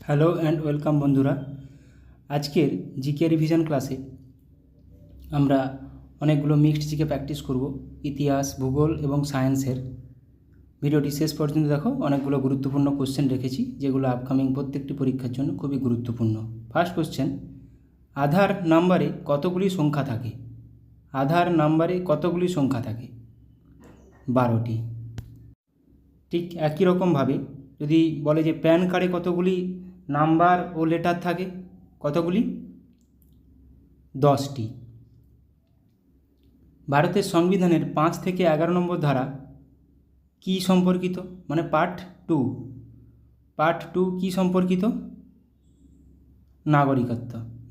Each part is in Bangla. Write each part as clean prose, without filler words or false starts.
হ্যালো অ্যান্ড ওয়েলকাম বন্ধুরা। আজকের জিকে রিভিশন ক্লাসে আমরা অনেকগুলো মিক্সড জিকে প্র্যাকটিস করব, ইতিহাস, ভূগোল এবং সায়েন্সের। ভিডিওটি শেষ পর্যন্ত দেখো, অনেকগুলো গুরুত্বপূর্ণ কোশ্চেন রেখেছি যেগুলো আপকামিং প্রত্যেকটি পরীক্ষার জন্য খুবই গুরুত্বপূর্ণ। ফার্স্ট কোশ্চেন, আধার নাম্বারে কতগুলি সংখ্যা থাকে? আধার নাম্বারে কতগুলি সংখ্যা থাকে? 12টি। ঠিক একই রকমভাবে যদি বলে যে প্যান কার্ডে কতগুলি নাম্বার ও লেটার থাকে, কতগুলি? 10টি। ভারতের সংবিধানের 5 থেকে 11 নম্বর ধারা কি সম্পর্কিত? মানে পার্ট টু কি সম্পর্কিত?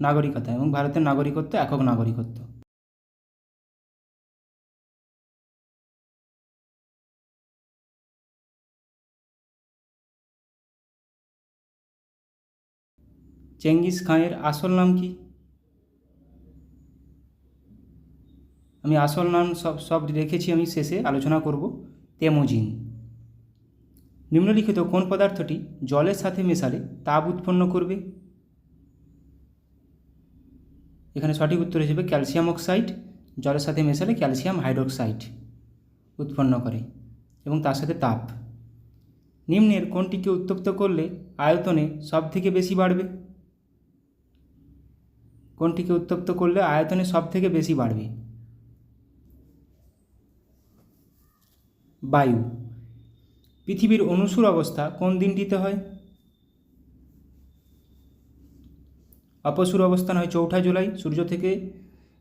নাগরিকতা এবং ভারতের নাগরিকত্ব, একক নাগরিকত্ব। চেঙ্গিস খানের আসল নাম কি? আমি আসল নাম সব রেখেছি, আমি শেষে আলোচনা করব। তেমুজিন। নিম্নলিখিত কোন পদার্থটি জলের সাথে মেশালে তাপ উৎপন্ন করবে? এখানে সঠিক উত্তর হিসেবে ক্যালসিয়াম অক্সাইড। জলের সাথে মেশালে ক্যালসিয়াম হাইড্রোক্সাইড উৎপন্ন করে এবং তার সাথে তাপ। নিম্নের কোনটিকে উত্তপ্ত করলে আয়তনে সব থেকে বেশি বাড়বে? কোনটিকে উত্তপ্ত করলে আয়তনে সব থেকে বেশি বাড়বে? বায়ু। পৃথিবীর অনুসুর অবস্থা কোন দিনটিতে হয়? অপসুর অবস্থান হয় 4 জুলাই। সূর্য থেকে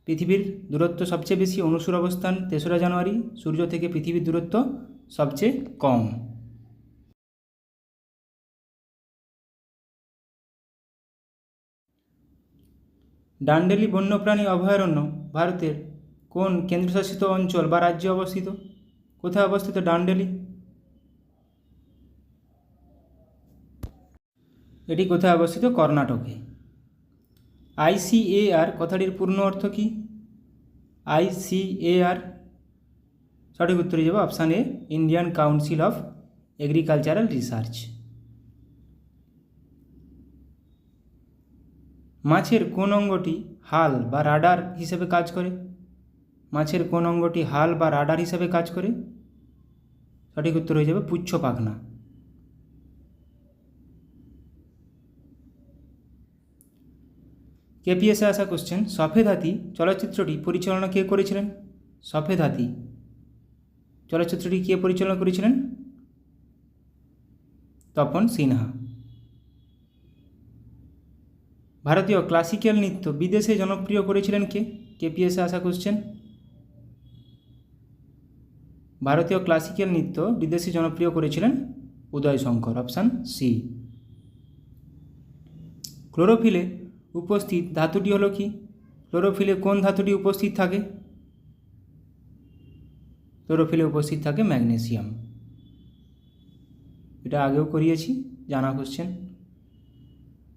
পৃথিবীর দূরত্ব সবচেয়ে বেশি। অনুসুর অবস্থান 3রা জানুয়ারি। সূর্য থেকে পৃথিবীর দূরত্ব সবচেয়ে কম। ডান্ডেলি বন্যপ্রাণী অভয়ারণ্য ভারতের কোন কেন্দ্রশাসিত অঞ্চল বা রাজ্যে অবস্থিত? কোথায় অবস্থিত ডান্ডেলি? এটি কোথায় অবস্থিত? কর্ণাটকে। ICAR কথাটির পূর্ণ অর্থ কী? ICAR সঠিক উত্তর হয়ে যাবে option A, Indian council of agricultural research. মাছের কোন অঙ্গটি হাল বা রাডার হিসেবে কাজ করে? মাছের কোন অঙ্গটি হাল বা রাডার হিসেবে কাজ করে? সঠিক উত্তর হয়ে যাবে পুচ্ছ পাখনা। কেপিএসে আসা কোশ্চেন, সফেদ হাতি চলচ্চিত্রটি পরিচালনা কে করেছিলেন? সফেদ হাতি চলচ্চিত্রটি কে পরিচালনা করেছিলেন? তপন সিনহা। ভারতীয় ক্লাসিক্যাল নৃত্য বিদেশে জনপ্রিয় করেছিলেন কে? কেপিএসে আসা কোশ্চেন। ভারতীয় ক্লাসিক্যাল নৃত্য বিদেশে জনপ্রিয় করেছিলেন উদয় শঙ্কর, অপশান সি। ক্লোরোফিলে উপস্থিত ধাতুটি হলো কি? ক্লোরোফিলে কোন ধাতুটি উপস্থিত থাকে? ক্লোরোফিলে উপস্থিত থাকে ম্যাগনেসিয়াম। এটা আগেও করিয়েছি, জানা কোশ্চেন।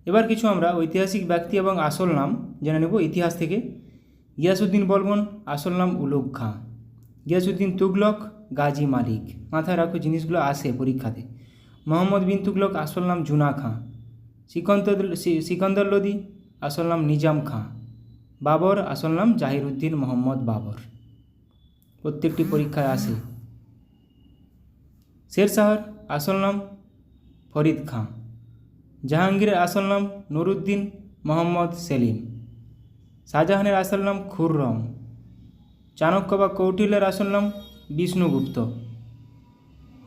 এবার কিছু আমরা ঐতিহাসিক ব্যক্তি এবং আসল নাম জেনে নেব ইতিহাস থেকে। গিয়াসউদ্দিন বলবন, আসল নাম উলুগ খাঁ। গিয়াসউদ্দিন তুগলক, গাজী মালিক। মাথায় রাখো, জিনিসগুলো আসে পরীক্ষাতে। মোহাম্মদ বিন তুগলক, আসল নাম জুনা খাঁ। সিকন্দর লোদি, আসল নাম নিজাম খাঁ। বাবর, আসল নাম জাহিরউদ্দিন মোহাম্মদ বাবর। প্রত্যেকটি পরীক্ষায় আসে। শেরশাহর আসল নাম ফরিদ খাঁ। জাহাঙ্গীরের আসল নাম নুরুদ্দিন মোহাম্মদ সেলিম। শাহজাহানের আসল নাম খুররম। চাণক্য বা কৌটিল্যের আসল নাম বিষ্ণুগুপ্ত।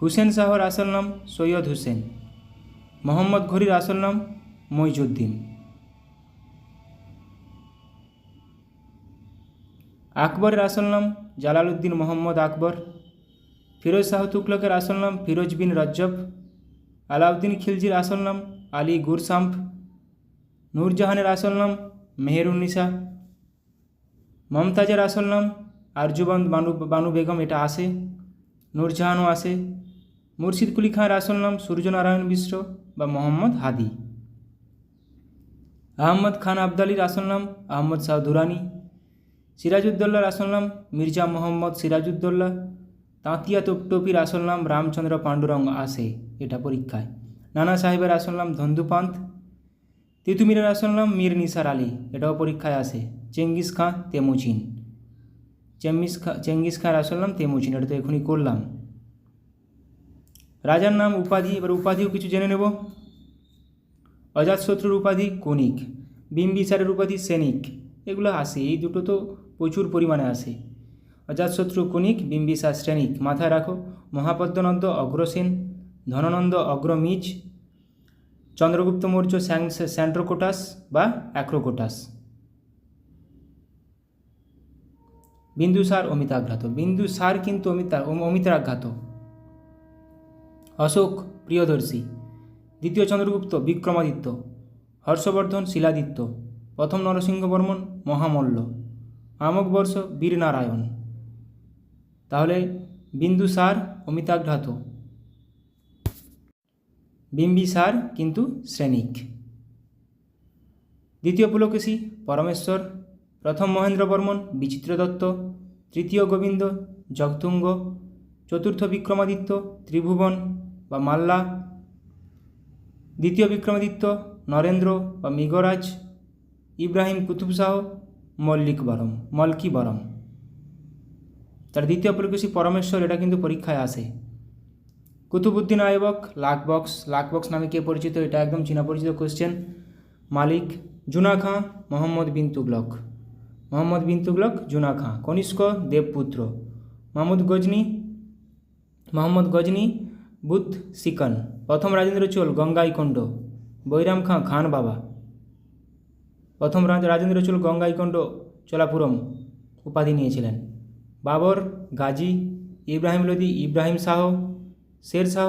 হুসেন শাহর আসল নাম সৈয়দ হুসেন। মোহাম্মদ ঘুরির আসল নাম মইজুদ্দিন। আকবরের আসল নাম জালালউদ্দিন মোহাম্মদ আকবর। ফিরোজ শাহ তুগলকের আসল নাম ফিরোজ বিন রজ্জব। আলাউদ্দিন খিলজির আসল নাম আলী গুরসাম্প। নূরজাহানের আসল নাম মেহেরুন্নিসা। মমতাজের আসল নাম আরজুবন্দ বানু বেগম, এটা আসে। নূরজাহানও আসে। মুর্শিদ কুলি খাঁর আসল নাম সূর্যনারায়ণ মিশ্র বা মোহাম্মদ হাদি। আহমদ খান আবদালির আসল নাম আহমদ শাহ দুরানি। সিরাজউদ্দৌলার আসল নাম মির্জা মোহাম্মদ সিরাজউদ্দৌলা। তাঁতিয়া টোপির আসল নাম রামচন্দ্র পাণ্ডুরঙ্গ, আসে এটা পরীক্ষায়। নানা সাহেবের আসল নাম ধন্দুপান্ত। তিতুমিরের আসল নাম মীর নিসার আলী, এটাও পরীক্ষায় আসে। চেঙ্গিস খাঁ তেমুজিন, চেঙ্গিস খাঁর আসল নাম তেমুজিন, এটা তো এখনই করলাম। রাজার নাম, উপাধি, এবার উপাধিও কিছু জেনে নেব। অজাতশত্রুর উপাধি কনিক, বিম্বিসারের উপাধি সেনিক, এগুলো আসে, এই দুটো তো প্রচুর পরিমাণে আসে। অজাতশত্রু কনিক, বিম্বিসার শ্রেণিক, মাথায় রাখো। মহাপদ্মনন্দ অগ্রসেন, ধননন্দ অগ্রমিজ, চন্দ্রগুপ্ত মৌর্য স্যান্ট্রোকোটাস বা অ্যাক্রোকোটাস, বিন্দুসার অমিতাঘাত, বিন্দুসার কিন্তু অমিতাঘাত। অশোক প্রিয়দর্শী, দ্বিতীয় চন্দ্রগুপ্ত বিক্রমাদিত্য, হর্ষবর্ধন শিলাদিত্য, প্রথম নরসিংহবর্মন মহামল্ল, আমকবর্ষ বীরনারায়ণ। তাহলে বিন্দুসার অমিতাঘাত, বিম্বিসার কিন্তু শ্রেণিক। দ্বিতীয় পুলকেশী পরমেশ্বর, প্রথম মহেন্দ্রবর্মন বিচিত্রদত্ত, তৃতীয় গোবিন্দ জগতুঙ্গ, চতুর্থ বিক্রমাদিত্য ত্রিভুবন বা মাল্লা, দ্বিতীয় বিক্রমাদিত্য নরেন্দ্র বা মৃগরাজ, ইব্রাহিম কুতুব শাহ মলকিবরম। তার দ্বিতীয় পুলকেশী পরমেশ্বর, এটা কিন্তু পরীক্ষায় আসে। কুতুবুদ্দিন আইবক লাকবক্স নামে কে পরিচিত, এটা একদম চীনা পরিচিত কোশ্চেন। মালিক জুনা খাঁ মোহাম্মদ বিন তুগলক জুনা খাঁ। কনিষ্ক দেবপুত্র, মোহাম্মদ গজনি বুধ সিকন। প্রথম রাজেন্দ্র চোল গঙ্গাইকোন্ড, বৈরাম খাঁ খান বাবা। প্রথম রাজেন্দ্র চোল গঙ্গাইকোন্ড চোলাপুরম উপাধি নিয়েছিলেন। বাবর গাজী, ইব্রাহিম লোদি ইব্রাহিম শাহ, শের শাহ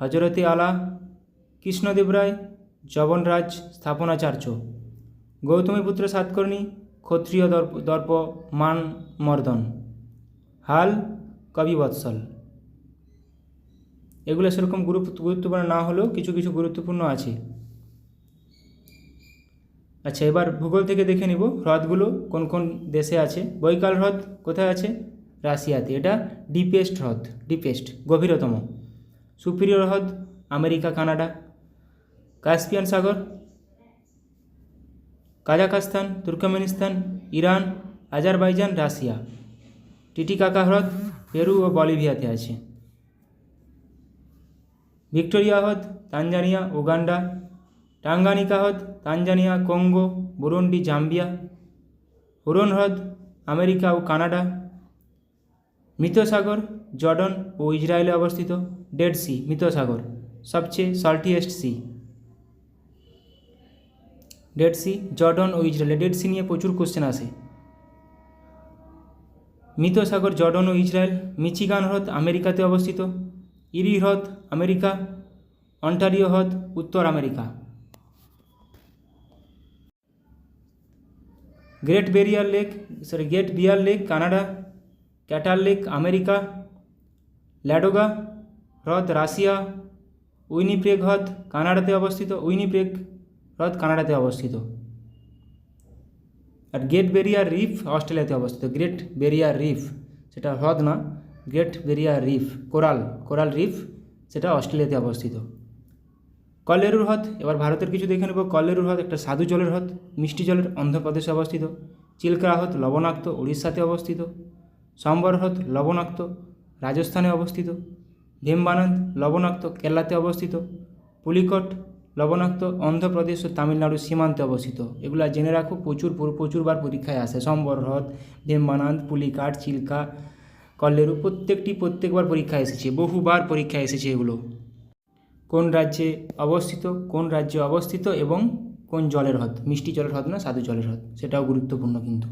হজরতে আলা, কৃষ্ণদেব রায় জবনরাজ স্থাপনাচার্য, গৌতমীপুত্র সাতকর্ণী ক্ষত্রিয় দর্প মান মর্দন, হাল কবিবৎসল। এগুলো সেরকম গুরুত্বপূর্ণ না হলেও কিছু কিছু গুরুত্বপূর্ণ আছে। আচ্ছা, এবার ভূগোল থেকে দেখে নিব হ্রদগুলো কোন কোন দেশে আছে। বৈকাল হ্রদ কোথায় আছে? রাশিয়াতে, এটা ডিপেস্ট গভীরতম। সুপিরিয়র হ্রদ আমেরিকা কানাডা। কাস্পিয়ান সাগর Kazakhstan Turkmenistan Iran Azerbaijan Russia. Titicaca হ্রদ পেরু ও বলিভিয়াতে আছে। ভিক্টোরিয়া হ্রদ তানজানিয়া উগান্ডা। টাঙ্গানিকা হ্রদ Tanzania Congo Burundi Zambia. Huron হ্রদ আমেরিকা ও কানাডা। মৃত সাগর জর্ডন ও ইসরায়েলে অবস্থিত। ডেড সি মৃত সাগর সবচেয়ে saltiest sea. Dead sea Jordan ও ইসরায়েল, ডেড সি নিয়ে প্রচুর কোশ্চেন আসে। মৃত সাগর জর্ডন ও ইসরায়েল। মিচিগান হ্রদ আমেরিকাতে অবস্থিত। ইরি হ্রদ আমেরিকা। অন্টারিও হ্রদ উত্তর America. Great bear lake Canada. Crater lake America. Ladoga হ্রদ রাশিয়া। উইনিপ্রেগ হ্রদ কানাডাতে অবস্থিত। আর গ্রেট ব্যারিয়ার রিফ অস্ট্রেলিয়াতে অবস্থিত। গ্রেট ব্যারিয়ার রিফ সেটা হ্রদ না, great barrier reef coral reef সেটা অস্ট্রেলিয়াতে অবস্থিত। কল্লেরু হ্রদ, এবার ভারতের কিছু দেখে নেব। কল্লেরু হ্রদ একটা স্বাদু জলের হ্রদ, মিষ্টি জলের, অন্ধ্রপ্রদেশে অবস্থিত। চিল্কা হ্রদ লবণাক্ত, উড়িষ্যাতে অবস্থিত। সম্বর হ্রদ লবণাক্ত, রাজস্থানে অবস্থিত। ভীমবানন্দ লবণাক্ত, কেরালাতে অবস্থিত। পুলিকট লবণাক্ত, অন্ধ্রপ্রদেশ ও তামিলনাড়ুর সীমান্তে অবস্থিত। এগুলো জেনে রাখো, প্রচুরবার পরীক্ষায় আসে। সম্বর হ্রদ, ভীমবানন্দ, পুলিকাট, চিল্কা, কল্লেরু প্রত্যেকবার পরীক্ষায় এসেছে, বহুবার পরীক্ষায় এসেছে এগুলো। কোন রাজ্যে অবস্থিত এবং কোন জলের হ্রদ, মিষ্টি জলের হ্রদ না স্বাদু জলের হ্রদ, সেটাও গুরুত্বপূর্ণ কিন্তু।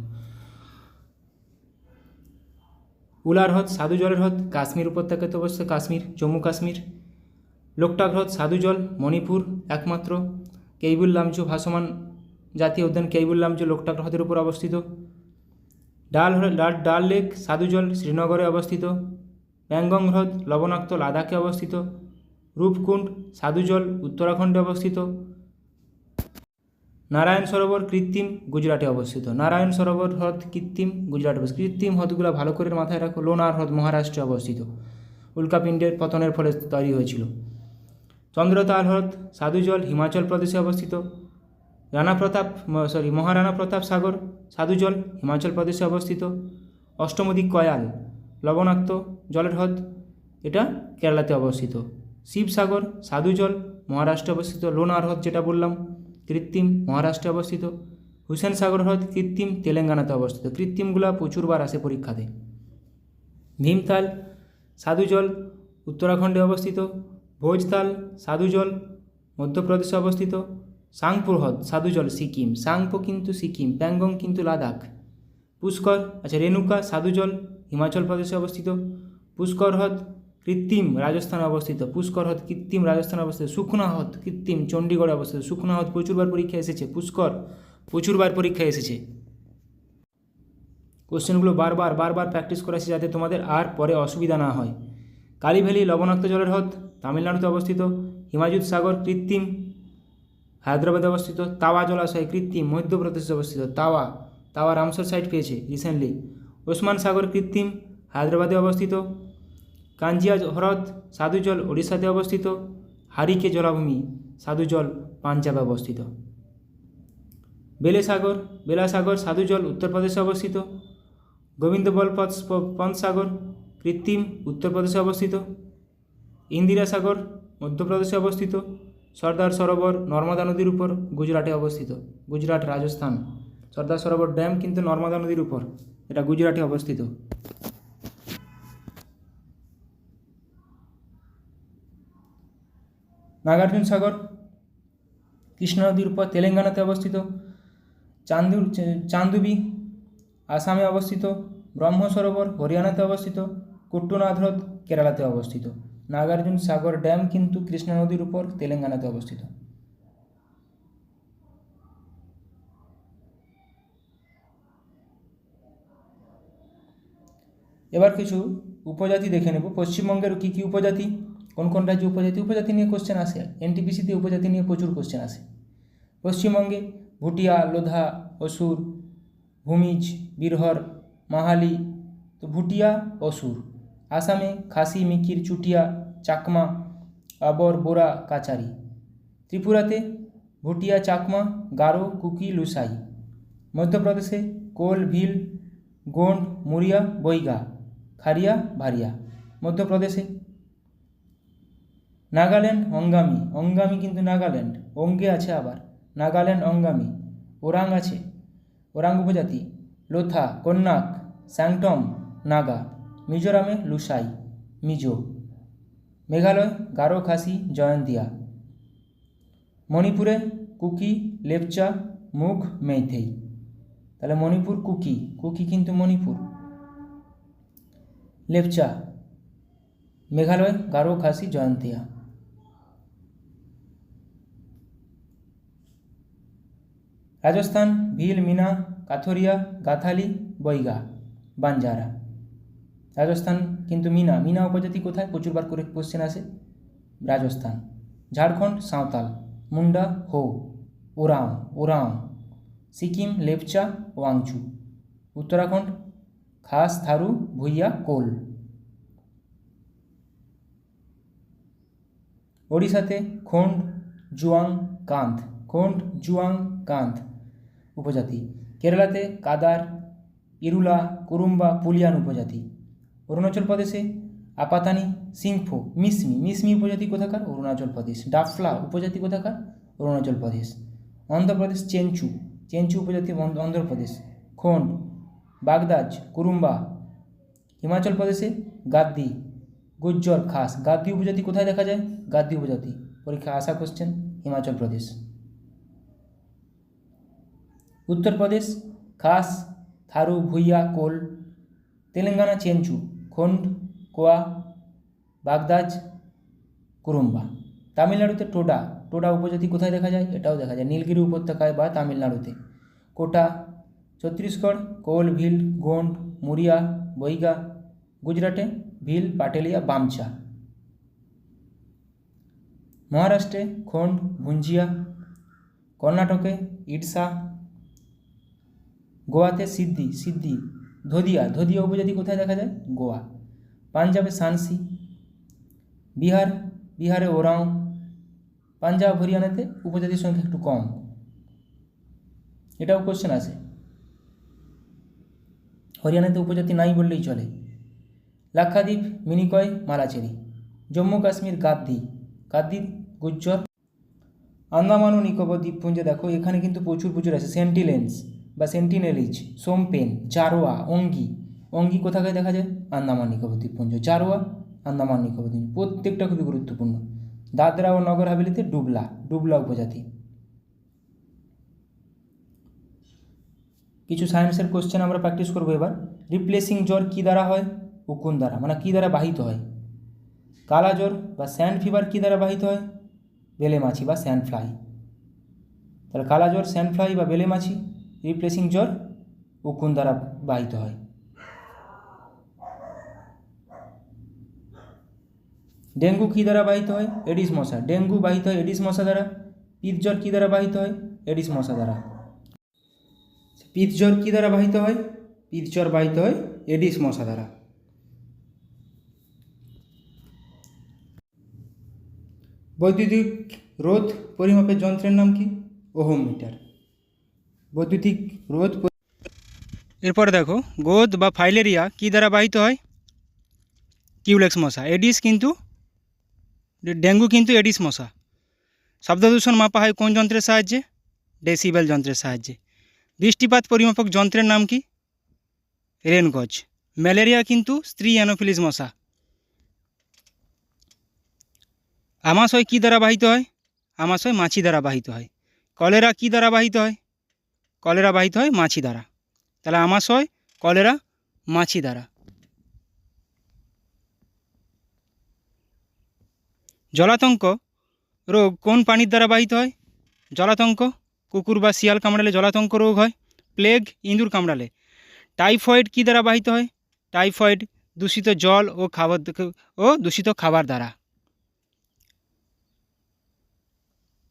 উলার হ্রদ স্বাদু জলের হ্রদ, কাশ্মীর উপত্যকাতে অবস্থিত, জম্মু কাশ্মীর। লোকটাক হ্রদ স্বাদু জল, মণিপুর একমাত্র। কেইবুল লামচু ভাসমান জাতীয় উদ্যান কেইবুল লামচু লোকটাক হ্রদের উপর অবস্থিত। ডাল লেক স্বাদু জল, শ্রীনগরে অবস্থিত। প্যাংগং হ্রদ লবণাক্ত, লাদাখে অবস্থিত। রূপকুণ্ড স্বাদু জল, উত্তরাখণ্ডে অবস্থিত। নারায়ণ সরোবর কৃত্রিম, গুজরাটে অবস্থিত। নারায়ণ সরোবর হ্রদ কৃত্রিম, গুজরাটে অবস্থিত। কৃত্রিম হ্রদগুলো ভালো করে মাথায় রাখো। লোনার হ্রদ মহারাষ্ট্রে অবস্থিত, উল্কাপিণ্ডের পতনের ফলে তৈরি হয়েছিল। চন্দ্রতাল হ্রদ স্বাদু জল, হিমাচল প্রদেশে অবস্থিত। মহারানা প্রতাপ সাগর স্বাদু জল হিমাচল প্রদেশে অবস্থিত। অষ্টমদিক কয়াল লবণাক্ত জলের হ্রদ, এটা কেরালাতে অবস্থিত। শিবসাগর স্বাদু জল মহারাষ্ট্রে অবস্থিত। লোনার হ্রদ যেটা বললাম কৃত্রিম, মহারাষ্ট্রে অবস্থিত। হুসেন সাগর হ্রদ কৃত্রিম, তেলেঙ্গানাতে অবস্থিত। কৃত্রিমগুলো প্রচুরবার আসে পরীক্ষাতে। ভীমতাল স্বাদু জল উত্তরাখণ্ডে অবস্থিত। ভোজতাল স্বাদু জল মধ্যপ্রদেশে অবস্থিত। সাংপো হ্রদ স্বাদু জল সিকিম, সাংপো কিন্তু সিকিম, প্যাংগং কিন্তু লাদাখ। পুষ্কর রেণুকা স্বাদু জল হিমাচল প্রদেশে অবস্থিত। পুষ্কর হ্রদ কৃত্রিম, রাজস্থানে অবস্থিত। পুষ্কর হ্রদ কৃত্রিম, রাজস্থানে অবস্থিত। সুখনা হ্রদ কৃত্রিম, চণ্ডীগড়ে অবস্থিত। সুখনা হ্রদ প্রচুরবার পরীক্ষা এসেছে। পুষ্কর প্রচুরবার পরীক্ষায় এসেছে। কোশ্চেনগুলো বারবার প্র্যাকটিস করেছি যাতে তোমাদের আর পরে অসুবিধা না হয়। কালী ভ্যালি লবণাক্ত জলের হ্রদ তামিলনাড়ুতে অবস্থিত। হিমায়ুত সাগর কৃত্রিম, হায়দ্রাবাদে অবস্থিত। তাওয়া জলাশয় কৃত্রিম, মধ্যপ্রদেশে অবস্থিত। তাওয়া রামসর সাইট পেয়েছে রিসেন্টলি। ওসমান সাগর কৃত্রিম, হায়দ্রাবাদে অবস্থিত। কাঞ্জিয়া হ্রদ স্বাদু জল ওড়িশাতে অবস্থিত। হারিকে জলাভূমি স্বাদু জল পাঞ্জাবে অবস্থিত। বেলাসাগর স্বাদু জল উত্তরপ্রদেশে অবস্থিত। গোবিন্দ বল পন্ত সাগর কৃত্রিম, উত্তরপ্রদেশে অবস্থিত। ইন্দিরা সাগর মধ্যপ্রদেশে অবস্থিত। সর্দার সরোবর নর্মদা নদীর উপর, গুজরাটে অবস্থিত। গুজরাট, রাজস্থান। সর্দার সরোবর ড্যাম কিন্তু নর্মদা নদীর উপর, এটা গুজরাটে অবস্থিত। নাগার্জুন সাগর কৃষ্ণা নদীর উপর, তেলেঙ্গানাতে অবস্থিত। চান্দুবি আসামে অবস্থিত। ব্রহ্ম সরোবর হরিয়ানাতে অবস্থিত। কুট্টুনাথ হ্রদ কেরালাতে অবস্থিত। নাগার্জুন সাগর ড্যাম কিন্তু কৃষ্ণা নদীর উপর, তেলেঙ্গানাতে অবস্থিত। এবার কিছু উপজাতি দেখে নেব। পশ্চিমবঙ্গের কী কী উপজাতি, কোন কোন রাজ্যে উপজাতি নিয়ে কোশ্চেন আসে। এনটিপিসিতে উপজাতি নিয়ে প্রচুর কোশ্চেন আসে। পশ্চিমবঙ্গে ভুটিয়া, লোধা, অসুর, ভূমিজ, বীরহর, মাহালি, তো ভুটিয়া, অসুর। আসামে খাসি, মিকির, চুটিয়া, চাকমা, আবর, বোরা, কাচারি। ত্রিপুরাতে ভুটিয়া, চাকমা, গারো, কুকি, লুসাই। মধ্যপ্রদেশে কোল, ভিল, গোন্ড, মুরিয়া, বৈগা, খারিয়া, ভারিয়া। মধ্যপ্রদেশে নাগাল্যান্ড অঙ্গামি কিন্তু নাগাল্যান্ড, অঙ্গে আছে আবার। নাগাল্যান্ড অঙ্গামি। ওরাং আছে, ওরাং উপজাতি। লোথা, কন্যাক, স্যাংটম, নাগা। মিজোরামে লুসাই, মিজো। মেঘালয় গারো, খাসি, জয়ন্তিয়া। মণিপুরে কুকি, লেপচা, মুঘ, মেইথেই। তাহলে মণিপুর কুকি কিন্তু মণিপুর। লেপচা। মেঘালয় গারো, খাসি, জয়ন্তিয়া। রাজস্থান ভিল, মিনা, কাথরিয়া, গাথালি, বৈগা, বাঞ্জারা। রাজস্থান কিন্তু মিনা উপজাতি কোথায়, প্রচুরবার করে কোশ্চেন আসে, রাজস্থান। ঝাড়খণ্ড সাঁওতাল, মুন্ডা, হো, ওরাঁও। সিকিম লেপচা, ওয়াংচু। উত্তরাখণ্ড খাস, থারু, ভুইয়া, কোল। ওড়িশাতে খোন্ড, জুয়াং, কান্থ উপজাতি। কেরালাতে কাদার, ইরুলা, কুরুম্বা, পুলিয়ান উপজাতি। অরুণাচল প্রদেশে আপাতানি, সিংফো, মিসমি উপজাতি কোথাকার, অরুণাচল প্রদেশ। ডাফলা উপজাতি কোথাকার, অরুণাচল প্রদেশ। অন্ধ্রপ্রদেশ চেঞ্চু উপজাতি, অন্ধ্রপ্রদেশ। খোন্ড, বাগদাজ, কুরুম্বা। হিমাচল প্রদেশে গাদ্দি, গুজ্জর, খাস। গাদ্দি উপজাতি কোথায় দেখা যায়, গাদ্দি উপজাতি, পরীক্ষা আসা কোশ্চেন, হিমাচল প্রদেশ। উত্তরপ্রদেশ খাস, থারু, ভুইয়া, কোল। তেলেঙ্গানা চেঞ্চু, খোন্ড, কোয়া, বাগদাজ, কুরুম্বা। তামিলনাড়ুতে টোডা উপজাতি কোথায় দেখা যায়, এটাও দেখা যায় নীলগিরি উপত্যকায় বা তামিলনাড়ুতে। কোটা। ছত্তিশগড় কোল, ভিল, গোন্ড, মুরিয়া, বৈগা। গুজরাটে ভিল, পাটেলিয়া, বামচা। মহারাষ্ট্রে খোন্ড, ভুঞ্জিয়া। কর্ণাটকে ইডসা। গোয়াতে সিদ্ধি, ধোদিয়া উপজাতি কোথায় দেখা যায়, গোয়া। পাঞ্জাবে সানসি। বিহারে ওরাঁও। পাঞ্জাব হরিয়ানাতে উপজাতির সংখ্যা একটু কম। এটাও কোশ্চেন আছে। হরিয়ানাতে উপজাতি নাই বললেই চলে। লাক্ষাদ্বীপ মিনিকয় মালাচেরি। জম্মু কাশ্মীর গাদ্দি, গাদ্দির গুজ্জর। আন্দামান ও নিকোবর দ্বীপপুঞ্জে দেখো এখানে কিন্তু প্রচুর আছে সেন্টিলেন্স বা সেন্টিনেলিজ, সোমপেন, জারোয়া, অঙ্গি। অঙ্গি কোথাকায় দেখা যায়? আন্দামান নিকোবর দ্বীপপুঞ্জ। জারোয়া আন্দামান নিকোবর দ্বীপপুঞ্জ, প্রত্যেকটা খুবই গুরুত্বপূর্ণ। দাদরা ও নগর হাভেলিতে ডুবলা উপজাতি। কিছু সায়েন্সের কোশ্চেন আমরা প্র্যাকটিস করবো এবার। রিপ্লেসিং জ্বর কী দ্বারা হয়? উকুন দ্বারা, মানে কী দ্বারা বাহিত হয়? কালা জ্বর বা স্যান্ড ফিভার কী দ্বারা বাহিত হয়? বেলে মাছি বা স্যান্ড ফ্লাই। তাহলে কালা জ্বর, স্যান্ড ফ্লাই বা বেলে মাছি। রিপ্লেসিং জ্বর উকুন দ্বারা বাহিত হয়। ডেঙ্গু কী দ্বারা বাহিত হয়? এডিস মশা। ডেঙ্গু বাহিত হয় এডিস মশা দ্বারা। পিত জ্বর কী দ্বারা বাহিত হয়? এডিস মশা দ্বারা। পিত জ্বর কী দ্বারা বাহিত হয়? পিত জ্বর বাহিত হয় এডিস মশা দ্বারা। বৈদ্যুতিক রোধ পরিমাপের যন্ত্রের নাম কি? Ohm meter. বৈদ্যুতিক রোধ। এরপরে দেখো গোদ বা ফাইলেরিয়া কী দ্বারা বাহিত হয়? কিউলেক্স মশা। এডিস কিন্তু ডেঙ্গু কিন্তু এডিস মশা। শব্দদূষণ মাপা হয় কোন যন্ত্রের সাহায্যে? ডেসিবেল যন্ত্রের সাহায্যে। বৃষ্টিপাত পরিমাপক যন্ত্রের নাম কি? রেনগজ। ম্যালেরিয়া কিন্তু স্ত্রী অ্যানোফিলিস মশা। আমাশয় কী দ্বারা বাহিত হয়? আমাশয় মাছি দ্বারা বাহিত হয়। কলেরা কী দ্বারা বাহিত হয়? কলেরা বাহিত হয় মাছি দ্বারা। তাহলে আমাশয়, কলেরা, মাছি দ্বারা। জলাতঙ্ক রোগ কোন প্রাণীর দ্বারা বাহিত হয়? জলাতঙ্ক কুকুর বা শিয়াল কামড়ালে জলাতঙ্ক রোগ হয়। প্লেগ ইঁদুর কামড়ালে। টাইফয়েড কী দ্বারা বাহিত হয়? টাইফয়েড দূষিত জল ও দূষিত খাবার দ্বারা।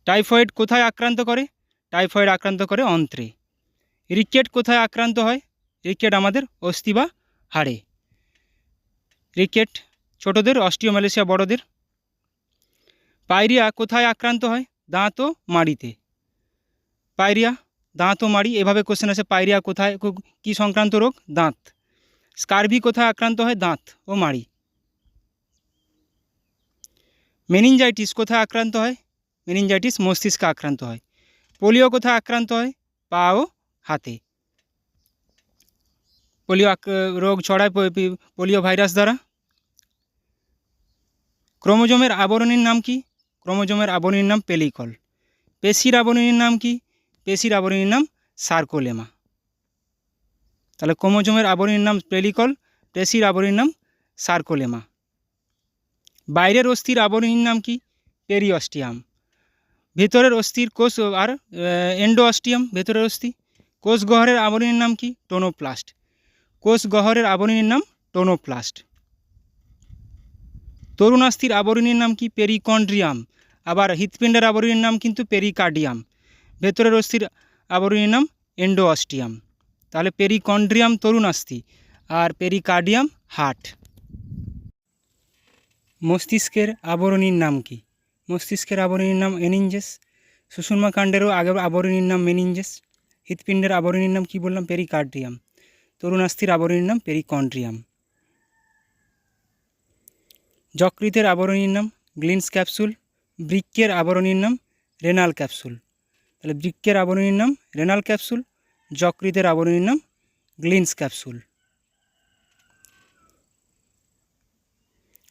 টাইফয়েড কোথায় আক্রান্ত করে? টাইফয়েড আক্রান্ত করে অন্ত্রে। রিকেট কোথায় আক্রান্ত হয়? রিকেট আমাদের অস্থি বা হাড়ে। রিকেট ছোটদের, অস্টিওম্যালেশিয়া বড়দের। পাইরিয়া কোথায় আক্রান্ত হয়? দাঁত ও মাড়িতে। পাইরিয়া দাঁত ও মাড়ি, এভাবে কোশ্চেন আছে। পাইরিয়া কোথায়, কি সংক্রান্ত রোগ? দাঁত। স্কারভি কোথায় আক্রান্ত হয়? দাঁত ও মাড়ি। মেনিনজাইটিস কোথায় আক্রান্ত হয়? মেনিনজাইটিস মস্তিষ্কে আক্রান্ত হয়। পোলিও কোথায় আক্রান্ত হয়? পা ও হাতে। পোলিও রোগ ছড়ায় পোলিও ভাইরাস দ্বারা। ক্রোমোজোমের আবরণীর নাম কি? ক্রোমোজোমের আবরণীর নাম পেলিকল। পেশির আবরণীর নাম কি? পেশির আবরণীর নাম সার্কোলেমা। তাহলে ক্রোমোজোমের আবরণীর নাম পেলিকল, পেশির আবরণীর নাম সার্কোলেমা। বাইরের অস্থির আবরণীর নাম কি? পেরিঅস্টিয়াম। ভেতরের অস্থির কোষ আর এন্ডোঅস্টিয়াম, ভেতরের অস্থি। কোষ গহ্বরের আবরণীর নাম কি? টোনোপ্লাস্ট। কোষ গহ্বরের আবরণীর নাম টোনোপ্লাস্ট। তরুণাস্থির আবরণীর নাম কি? পেরিকন্ড্রিয়াম। আবার হৃৎপিণ্ডের আবরণীর নাম কিন্তু পেরিকার্ডিয়াম। ভেতরের অস্থির আবরণীর নাম এন্ডোঅস্টিয়াম। তাহলে পেরিকন্ড্রিয়াম তরুণাস্থি আর পেরিকার্ডিয়াম হার্ট। মস্তিষ্কের আবরণীর নাম কি? মস্তিষ্কের আবরণীর নাম এনিনজেস। সুষুম্না কাণ্ডেরও আবরণীর নাম মেনিনজেস। হৃৎপিণ্ডের আবরণীর নাম কি বললাম? পেরিকার্ডিয়াম। তরুণাস্থির আবরণীর নাম পেরিকন্ড্রিয়াম। যকৃতের আবরণীর নাম গ্লিন্স ক্যাপসুল। বৃক্কের আবরণীর নাম রেনাল ক্যাপসুল। তাহলে বৃক্কের আবরণীর নাম রেনাল ক্যাপসুল, যকৃতের আবরণীর নাম গ্লিন্স ক্যাপসুল।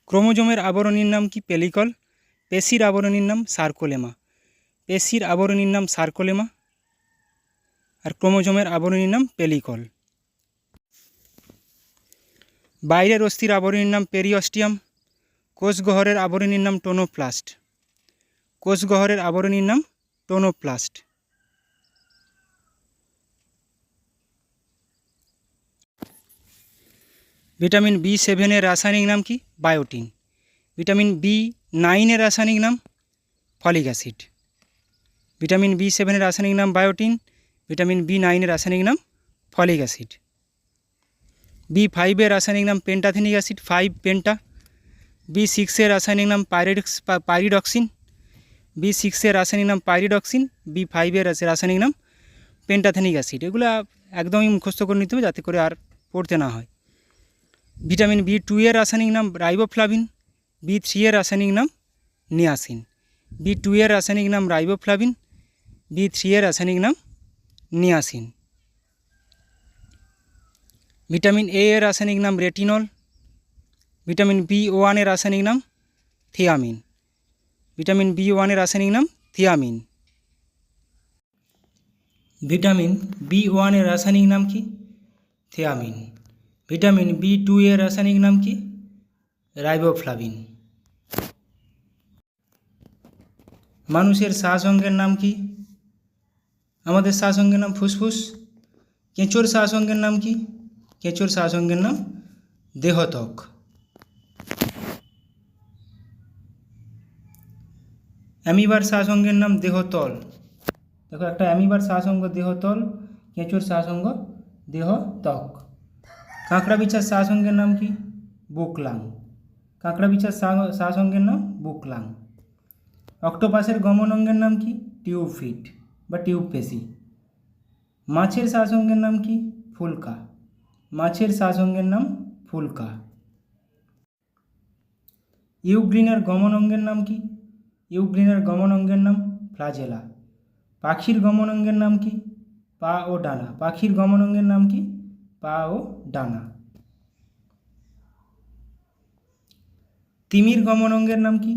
ক্রোমোজোমের আবরণীর নাম কি? পেলিকল। পেশির আবরণীর নাম সার্কোলেমা। পেশির আবরণীর নাম সার্কোলেমা আর ক্রোমোজোমের আবরণীর নাম পেলিকল। বাইরের অস্থির আবরণীর নাম পেরিঅস্টিয়াম। কোষগহ্বরের আবরণীর নাম টোনোপ্লাস্ট। কোষগহ্বরের আবরণীর নাম টোনোপ্লাস্ট। ভিটামিন B7 এর রাসায়নিক নাম কি? বায়োটিন। ভিটামিন B9 এর রাসায়নিক নাম ফলিক অ্যাসিড। ভিটামিন B7 এর রাসায়নিক নাম বায়োটিন, ভিটামিন B9 এর রাসায়নিক নাম ফলিক অ্যাসিড। B5 এর রাসায়নিক নাম পেন্টাথেনিক অ্যাসিড, 5 পেন্টা। B6 এর রাসায়নিক নাম পাইরিডক্সিন। B6 এর রাসায়নিক নাম পাইরিডক্সিন। B5 এর রাসায়নিক নাম পেন্টাথেনিক অ্যাসিড। এগুলো একদমই মুখস্থ করে নিতে হবে যাতে করে আর পড়তে না হয়। ভিটামিন B2 এর রাসায়নিক নাম রাইবোফ্লাভিন। B3 এর রাসায়নিক নাম নিয়াসিন। B2 এর রাসায়নিক নাম রাইবোফ্লাভিন, B3 এর রাসায়নিক নাম নিয়াসিন। ভিটামিন A এর রাসায়নিক নাম রেটিনল। ভিটামিন B1 এর রাসায়নিক নাম থিয়ামিন। ভিটামিন B1 এর রাসায়নিক নাম থিয়ামিন। ভিটামিন B1 এর রাসায়নিক নাম কি? থিয়ামিন। ভিটামিন B2 এর রাসায়নিক নাম কি? রাইবোফ্লাভিন। মানুষের শ্বাস অঙ্গের নাম কি? আমাদের শ্বাস অঙ্গের নাম ফুসফুস। কেঁচোর শ্বাস অঙ্গের নাম কি? কেঁচোর শ্বাস অঙ্গের নাম দেহত্বক। অ্যামিবার শ্বাস অঙ্গের নাম দেহতল। দেখো, একটা অ্যামিবার শ্বাস অঙ্গ দেহতল, কেঁচোর শ্বাস অঙ্গ দেহত্বক। কাঁকড়া বিছার শ্বাস অঙ্গের নাম কি? বুকলাং। কাঁকড়া বিছার শ্বাস অঙ্গের নাম বুকলাং। অক্টোপাসের গমন অঙ্গের নাম কি? টিউব ফিট বা টিউব পেশি। মাছের শ্বাস অঙ্গের নাম কি? ফুলকা। মাছের শ্বাস অঙ্গের নাম ফুলকা। ইউগ্রিনের গমন অঙ্গের নাম কি? ইউগ্রিনের গমন অঙ্গের নাম ফ্লাজেলা। পাখির গমন অঙ্গের নাম কি? পা ও ডানা। পাখির গমন অঙ্গের নাম কি? পা ও ডানা। তিমির গমন অঙ্গের নাম কি?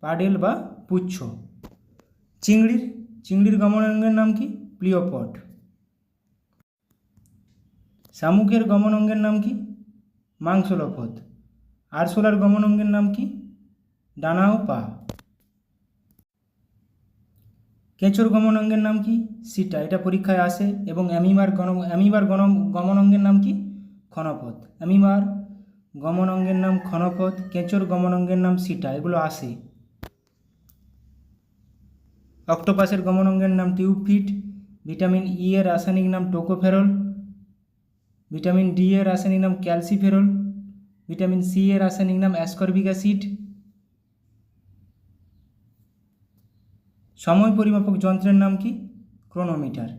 পাডেল বা পুচ্ছ। চিংড়ির গমন অঙ্গের নাম কি? প্লিওপড। শামুকের গমন অঙ্গের নাম কি? মাংসলপদ। আরশোলার গমন অঙ্গের নাম কি? ডানা ও পা। কেঁচোর গমন অঙ্গের নাম কি? সিটা। এটা পরীক্ষায় আসে। এবং অ্যামিবার গমন অঙ্গের নাম কি? ক্ষণপথ। অ্যামিবার গমন অঙ্গের নাম ক্ষণপথ, কেঁচোর গমন অঙ্গের নাম সিটা, এগুলো আসে। অক্টোপাসের গমন অঙ্গের নাম টিউব ফিট। ভিটামিন ই এর রাসায়নিক নাম টোকোফেরল। ভিটামিন ডি এর রাসায়নিক নাম ক্যালসিফেরল। ভিটামিন সি এর রাসায়নিক নাম অ্যাসকর্বিক অ্যাসিড। সময় পরিমাপক যন্ত্রের নাম কি? ক্রোনোমিটার।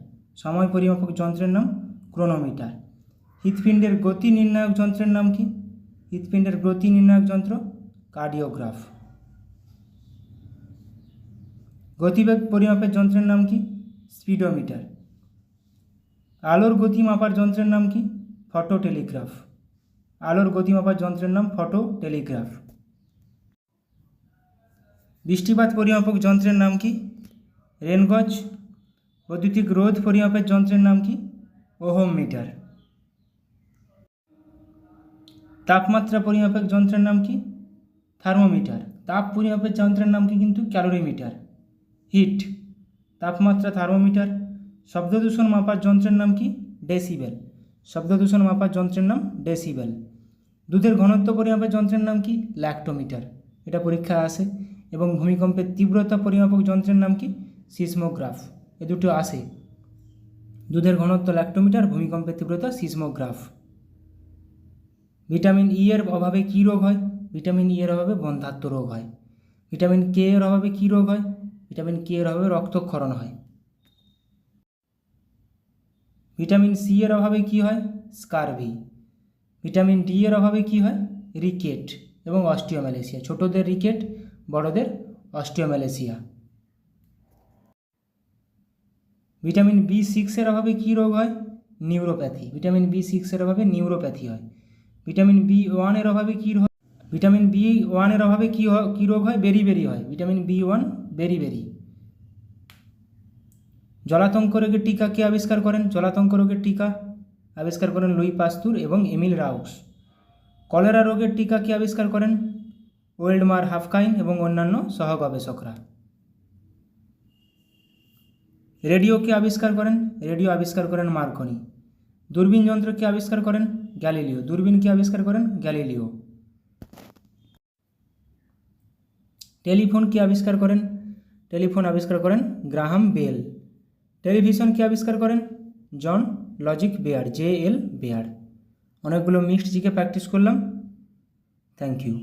সময় পরিমাপক যন্ত্রের নাম ক্রোনোমিটার। হৃৎপিণ্ডের গতি নির্ণায়ক যন্ত্রের নাম কি? হৃৎপিণ্ডের গতি নির্ণায়ক যন্ত্র কার্ডিওগ্রাফ। গতিবেগ পরিমাপের যন্ত্রের নাম কি? স্পিডোমিটার। আলোর গতি মাপার যন্ত্রের নাম কি? ফটোটেলিগ্রাফ। আলোর গতি মাপার যন্ত্রের নাম ফটোটেলিগ্রাফ। বৃষ্টিপাত পরিমাপক যন্ত্রের নাম কি? রেনগজ। বৈদ্যুতিক রোধ পরিমাপের যন্ত্রের নাম কি? Ohm meter. তাপমাত্রা পরিমাপক যন্ত্রের নাম কি? থার্মোমিটার। তাপ পরিমাপের যন্ত্রের নাম কি কিন্তু? ক্যালোরিমিটার। হিট। তাপমাত্রা থার্মোমিটার। শব্দ দূষণ মাপার যন্ত্রের নাম কি? ডেসিবেল। শব্দ দূষণ মাপার যন্ত্রের নাম ডেসিবেল। দুধের ঘনত্ব পরিমাপের যন্ত্রের নাম কি? ল্যাক্টোমিটার। এটা পরীক্ষায় আসে। এবং ভূমিকম্পের তীব্রতা পরিমাপক যন্ত্রের নাম কি? সিসমোগ্রাফ। এ দুটো আসে। দুধের ঘনত্ব ল্যাক্টোমিটার, ভূমিকম্পের তীব্রতা সিসমোগ্রাফ। ভিটামিন ই এর অভাবে কী রোগ হয়? ভিটামিন ই এর অভাবে বন্ধ্যাত্ব রোগ হয়। ভিটামিন কে এর অভাবে কী রোগ হয়? ভিটামিন কে এর অভাবে রক্তক্ষরণ হয়। ভিটামিন সি এর অভাবে কী হয়? স্কারভি। ভিটামিন ডি এর অভাবে কী হয়? রিকেট এবং অস্টিওম্যালেশিয়া। ছোটদের রিকেট, বড়দের অস্টিওম্যালেশিয়া। ভিটামিন B6 এর অভাবে কী রোগ হয়? নিউরোপ্যাথি। ভিটামিন B6 এর অভাবে নিউরোপ্যাথি হয়। ভিটামিন B1 এর অভাবে কী হয়? ভিটামিন B1 এর অভাবে কী রোগ হয়? বেরিবেরি হয়। Vitamin B1 beriberi. জলাতঙ্ক রোগের টিকা কে আবিষ্কার করেন? জলাতঙ্ক রোগের টিকা আবিষ্কার করেন লুই পাস্তুর এবং এমিল রাউক্স। কলেরা রোগের টিকা কে আবিষ্কার করেন? ওয়েল্ডমার হাফকাইন এবং অন্যান্য সহগবেষকরা। রেডিও কে আবিষ্কার করেন? রেডিও আবিষ্কার করেন মার্কনি। দূরবীন যন্ত্র কে আবিষ্কার করেন? গ্যালিলিও। দূরবীন কে আবিষ্কার করেন? গ্যালিলিও। টেলিফোন কে আবিষ্কার করেন? টেলিফোন আবিষ্কার করেন গ্রাহাম বেল। টেলিভিশন কে আবিষ্কার করেন? John Logie Baird, JL Baird. অনেকগুলো মিক্সড জিকে প্র্যাকটিস করলাম। Thank you.